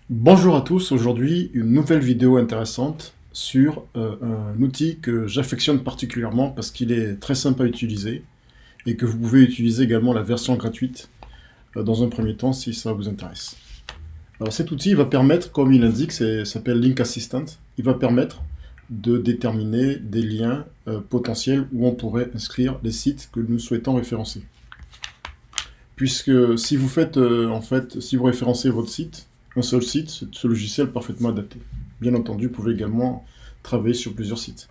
Bonjour à tous, aujourd'hui une nouvelle vidéo intéressante sur un outil que j'affectionne particulièrement parce qu'il est très simple à utiliser et que vous pouvez utiliser également la version gratuite dans un premier temps si ça vous intéresse. Alors cet outil va permettre, comme il indique, ça s'appelle Link Assistant, il va permettre de déterminer des liens potentiels où on pourrait inscrire les sites que nous souhaitons référencer. Puisque si vous faites, si vous référencez votre site, un seul site, c'est ce logiciel parfaitement adapté. Bien entendu, vous pouvez également travailler sur plusieurs sites.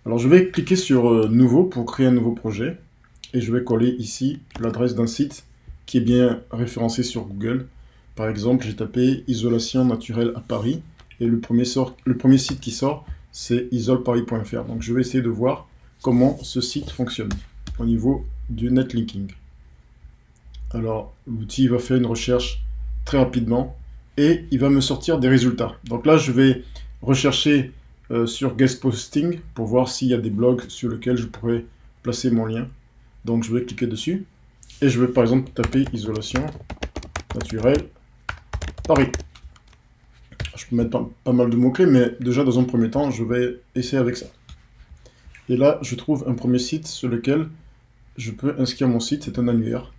Alors je vais cliquer sur Nouveau pour créer un nouveau projet. Et je vais coller ici l'adresse d'un site qui est bien référencé sur Google. Par exemple, j'ai tapé Isolation naturelle à Paris. Et le premier site qui sort, c'est isolparis.fr. Donc je vais essayer de voir comment ce site fonctionne au niveau du netlinking. Alors, l'outil va faire une recherche très rapidement et il va me sortir des résultats. Donc là, je vais rechercher sur Guest Posting pour voir s'il y a des blogs sur lesquels je pourrais placer mon lien. Donc, je vais cliquer dessus et je vais par exemple taper Isolation naturelle Paris. Je peux mettre pas mal de mots-clés, mais déjà dans un premier temps, je vais essayer avec ça. Et là, je trouve un premier site sur lequel je peux inscrire mon site, c'est un annuaire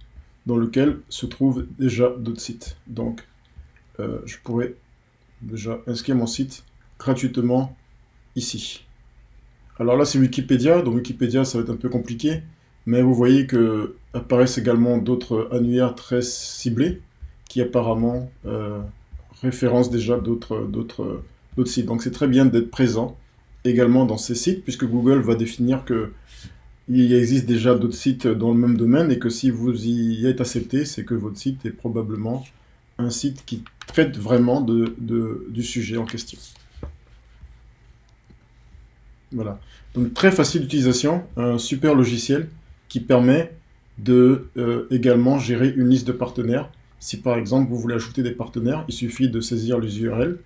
dans lequel se trouvent déjà d'autres sites. Donc, je pourrais déjà inscrire mon site gratuitement ici. Alors là, c'est Wikipédia. Donc Wikipédia, ça va être un peu compliqué. Mais vous voyez que apparaissent également d'autres annuaires très ciblés qui apparemment référencent déjà d'autres sites. Donc c'est très bien d'être présent également dans ces sites puisque Google va définir que il existe déjà d'autres sites dans le même domaine et que si vous y êtes accepté, c'est que votre site est probablement un site qui traite vraiment du sujet en question. Voilà. Donc très facile d'utilisation, un super logiciel qui permet de également gérer une liste de partenaires. Si par exemple vous voulez ajouter des partenaires, il suffit de saisir les URL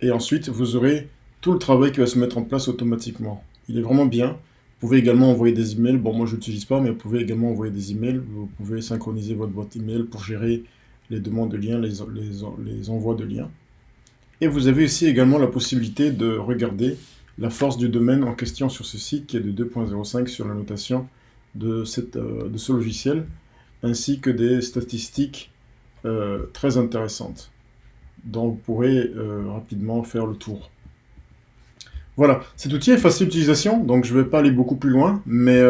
et ensuite vous aurez tout le travail qui va se mettre en place automatiquement. Il est vraiment bien. Vous pouvez également envoyer des emails. Bon, moi je n'utilise pas, mais vous pouvez également envoyer des emails. Vous pouvez synchroniser votre boîte email pour gérer les demandes de liens, les envois de liens. Et vous avez aussi également la possibilité de regarder la force du domaine en question sur ce site qui est de 2.05 sur la notation de ce logiciel, ainsi que des statistiques très intéressantes dont vous pourrez rapidement faire le tour. Voilà, cet outil est facile d'utilisation, donc je ne vais pas aller beaucoup plus loin, mais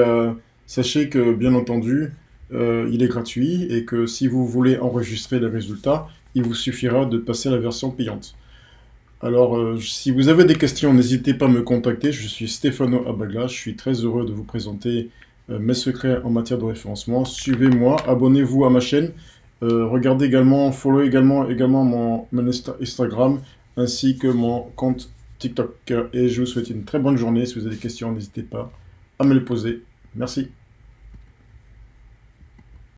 sachez que, bien entendu, il est gratuit et que si vous voulez enregistrer les résultats, il vous suffira de passer à la version payante. Alors, si vous avez des questions, n'hésitez pas à me contacter, je suis Stefano Abagla, je suis très heureux de vous présenter mes secrets en matière de référencement. Suivez-moi, abonnez-vous à ma chaîne, regardez également, follow également mon Instagram, ainsi que mon compte TikTok. Et je vous souhaite une très bonne journée. Si vous avez des questions, n'hésitez pas à me les poser. Merci.